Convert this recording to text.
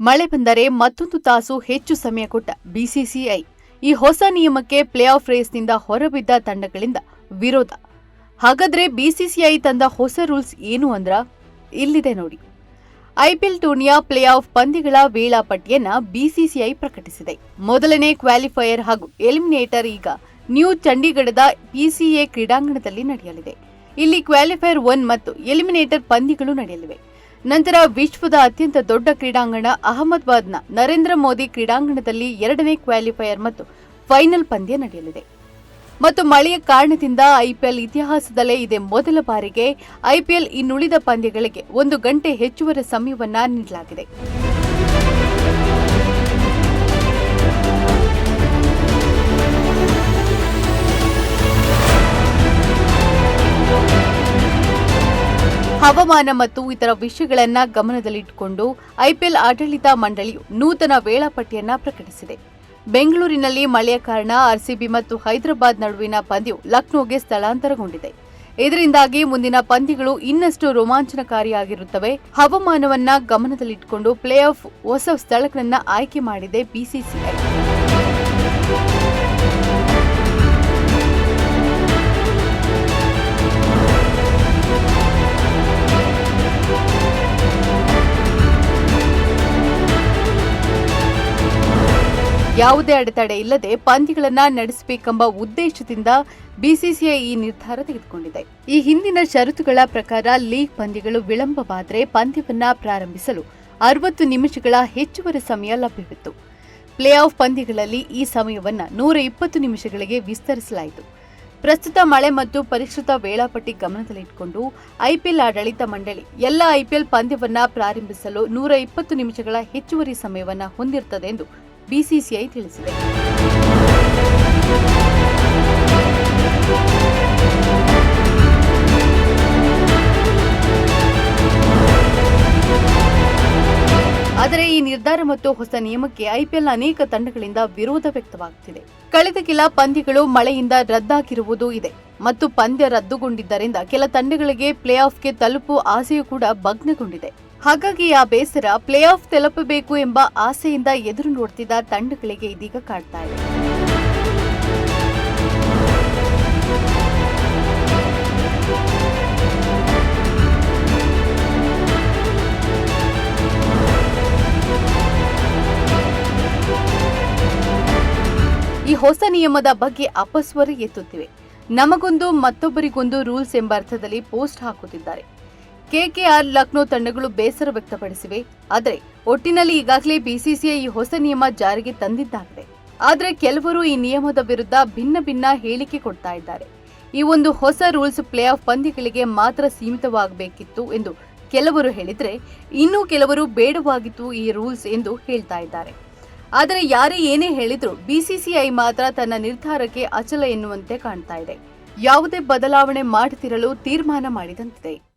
ಮಳೆ ಬಂದರೆ ಮತ್ತೊಂದು ತಾಸು ಹೆಚ್ಚು ಸಮಯ ಕೊಟ್ಟ ಬಿಸಿಸಿಐ. ಈ ಹೊಸ ನಿಯಮಕ್ಕೆ ಪ್ಲೇ ಆಫ್ ರೇಸ್ನಿಂದ ಹೊರಬಿದ್ದ ತಂಡಗಳಿಂದ ವಿರೋಧ. ಹಾಗಾದ್ರೆ ಬಿಸಿಸಿಐ ತಂದ ಹೊಸ ರೂಲ್ಸ್ ಏನು ಅಂದ್ರ ಇಲ್ಲಿದೆ ನೋಡಿ. ಐಪಿಎಲ್ ಟೂರ್ನಿಯ ಪ್ಲೇ ಆಫ್ ಪಂದ್ಯಗಳ ವೇಳಾಪಟ್ಟಿಯನ್ನ ಬಿಸಿಸಿಐ ಪ್ರಕಟಿಸಿದೆ. ಮೊದಲನೇ ಕ್ವಾಲಿಫೈಯರ್ ಹಾಗೂ ಎಲಿಮಿನೇಟರ್ ಈಗ ನ್ಯೂ ಚಂಡೀಗಢದ ಪಿಸಿಎ ಕ್ರೀಡಾಂಗಣದಲ್ಲಿ ನಡೆಯಲಿದೆ. ಇಲ್ಲಿ ಕ್ವಾಲಿಫೈಯರ್ 1 ಮತ್ತು ಎಲಿಮಿನೇಟರ್ ಪಂದ್ಯಗಳು ನಡೆಯಲಿವೆ. ನಂತರ ವಿಶ್ವದ ಅತ್ಯಂತ ದೊಡ್ಡ ಕ್ರೀಡಾಂಗಣ ಅಹಮದಾಬಾದ್ನ ನರೇಂದ್ರ ಮೋದಿ ಕ್ರೀಡಾಂಗಣದಲ್ಲಿ 2ನೇ ಕ್ವಾಲಿಫೈಯರ್ ಮತ್ತು ಫೈನಲ್ ಪಂದ್ಯ ನಡೆಯಲಿದೆ. ಮತ್ತು ಮಳೆಯ ಕಾರಣದಿಂದ ಐಪಿಎಲ್ ಇತಿಹಾಸದಲ್ಲೇ ಇದೇ ಮೊದಲ ಬಾರಿಗೆ ಐಪಿಎಲ್ ಇನ್ನುಳಿದ ಪಂದ್ಯಗಳಿಗೆ 1 ಗಂಟೆ ಹೆಚ್ಚುವರಿ ಸಮಯವನ್ನ ನೀಡಲಾಗಿದೆ. ಹವಾಮಾನ ಮತ್ತು ಇತರ ವಿಷಯಗಳನ್ನು ಗಮನದಲ್ಲಿಟ್ಟುಕೊಂಡು ಐಪಿಎಲ್ ಆಡಳಿತ ಮಂಡಳಿಯು ನೂತನ ವೇಳಾಪಟ್ಟಿಯನ್ನ ಪ್ರಕಟಿಸಿದೆ. ಬೆಂಗಳೂರಿನಲ್ಲಿ ಮಳೆಯ ಕಾರಣ ಆರ್ಸಿಬಿ ಮತ್ತು ಹೈದರಾಬಾದ್ ನಡುವಿನ ಪಂದ್ಯವು ಲಕ್ನೋಗೆ ಸ್ಥಳಾಂತರಗೊಂಡಿದೆ. ಇದರಿಂದಾಗಿ ಮುಂದಿನ ಪಂದ್ಯಗಳು ಇನ್ನಷ್ಟು ರೋಮಾಂಚನಕಾರಿಯಾಗಿರುತ್ತವೆ. ಹವಾಮಾನವನ್ನ ಗಮನದಲ್ಲಿಟ್ಟುಕೊಂಡು ಪ್ಲೇ ಆಫ್ ಹೊಸ ಸ್ಥಳಗಳನ್ನು ಆಯ್ಕೆ ಮಾಡಿದೆ ಬಿಸಿಸಿಐ. ಯಾವುದೇ ಅಡೆತಡೆ ಇಲ್ಲದೆ ಪಂದ್ಯಗಳನ್ನು ನಡೆಸಬೇಕೆಂಬ ಉದ್ದೇಶದಿಂದ ಬಿಸಿಸಿಐ ಈ ನಿರ್ಧಾರ ತೆಗೆದುಕೊಂಡಿದೆ. ಈ ಹಿಂದಿನ ಷರತ್ತುಗಳ ಪ್ರಕಾರ ಲೀಗ್ ಪಂದ್ಯಗಳು ವಿಳಂಬವಾದರೆ ಪಂದ್ಯವನ್ನ ಪ್ರಾರಂಭಿಸಲು 60 ನಿಮಿಷಗಳ ಹೆಚ್ಚುವರಿ ಸಮಯ ಲಭ್ಯವಿತ್ತು. ಪ್ಲೇ ಆಫ್ ಪಂದ್ಯಗಳಲ್ಲಿ ಈ ಸಮಯವನ್ನು 120 ನಿಮಿಷಗಳಿಗೆ ವಿಸ್ತರಿಸಲಾಯಿತು. ಪ್ರಸ್ತುತ ಮಳೆ ಮತ್ತು ಪರಿಷ್ಕೃತ ವೇಳಾಪಟ್ಟಿ ಗಮನದಲ್ಲಿಟ್ಟುಕೊಂಡು ಐಪಿಎಲ್ ಆಡಳಿತ ಮಂಡಳಿ ಎಲ್ಲ ಐಪಿಎಲ್ ಪಂದ್ಯವನ್ನ ಪ್ರಾರಂಭಿಸಲು 120 ನಿಮಿಷಗಳ ಹೆಚ್ಚುವರಿ ಸಮಯವನ್ನ ಹೊಂದಿರುತ್ತದೆ ಎಂದು ಬಿಸಿಸಿಐ ತಿಳಿಸಿದೆ. ಆದರೆ ಈ ನಿರ್ಧಾರ ಮತ್ತು ಹೊಸ ನಿಯಮಕ್ಕೆ ಐಪಿಎಲ್ನ ಅನೇಕ ತಂಡಗಳಿಂದ ವಿರೋಧ ವ್ಯಕ್ತವಾಗುತ್ತಿದೆ. ಕಳೆದ ಕೆಲ ಪಂದ್ಯಗಳು ಮಳೆಯಿಂದ ರದ್ದಾಗಿರುವುದು ಇದೆ ಮತ್ತು ಪಂದ್ಯ ರದ್ದುಗೊಂಡಿದ್ದರಿಂದ ಕೆಲ ತಂಡಗಳಿಗೆ ಪ್ಲೇ ಆಫ್ಗೆ ತಲುಪುವ ಆಸೆಯೂ ಕೂಡ ಭಗ್ನಗೊಂಡಿದೆ. ಹಾಗಾಗಿ ಆ ಬೇಸರ ಪ್ಲೇ ಆಫ್ ತಲುಪಬೇಕು ಎಂಬ ಆಸೆಯಿಂದ ಎದುರು ನೋಡುತ್ತಿದ್ದ ತಂಡಗಳಿಗೆ ಇದೀಗ ಕಾಡ್ತಾ ಇದೆ. ಈ ಹೊಸ ನಿಯಮದ ಬಗ್ಗೆ ಅಪಸ್ವರ ಎತ್ತುತ್ತಿವೆ. ನಮಗೊಂದು ಮತ್ತೊಬ್ಬರಿಗೊಂದು ರೂಲ್ಸ್ ಎಂಬ ಅರ್ಥದಲ್ಲಿ ಪೋಸ್ಟ್ ಹಾಕುತ್ತಿದ್ದಾರೆ. ಕೆಕೆಆರ್, ಲಕ್ನೋ ತಂಡಗಳು ಬೇಸರ ವ್ಯಕ್ತಪಡಿಸಿವೆ. ಆದರೆ ಒಟ್ಟಿನಲ್ಲಿ ಈಗಾಗಲೇ ಬಿಸಿಸಿಐ ಈ ಹೊಸ ನಿಯಮ ಜಾರಿಗೆ ತಂದಿದ್ದಾಗಿದೆ. ಆದರೆ ಕೆಲವರು ಈ ನಿಯಮದ ವಿರುದ್ಧ ಭಿನ್ನ ಹೇಳಿಕೆ ಕೊಡ್ತಾ ಇದ್ದಾರೆ. ಈ ಒಂದು ಹೊಸ ರೂಲ್ಸ್ ಪ್ಲೇ ಆಫ್ ಪಂದ್ಯಗಳಿಗೆ ಮಾತ್ರ ಸೀಮಿತವಾಗಬೇಕಿತ್ತು ಎಂದು ಕೆಲವರು ಹೇಳಿದ್ರೆ, ಇನ್ನೂ ಕೆಲವರು ಬೇಡವಾಗಿತ್ತು ಈ ರೂಲ್ಸ್ ಎಂದು ಹೇಳ್ತಾ ಇದ್ದಾರೆ. ಆದರೆ ಯಾರೇ ಏನೇ ಹೇಳಿದ್ರು ಬಿಸಿಸಿಐ ಮಾತ್ರ ತನ್ನ ನಿರ್ಧಾರಕ್ಕೆ ಅಚಲ ಎನ್ನುವಂತೆ ಕಾಣ್ತಾ ಇದೆ. ಯಾವುದೇ ಬದಲಾವಣೆ ಮಾಡದಿರಲು ತೀರ್ಮಾನ ಮಾಡಿದಂತಿದೆ.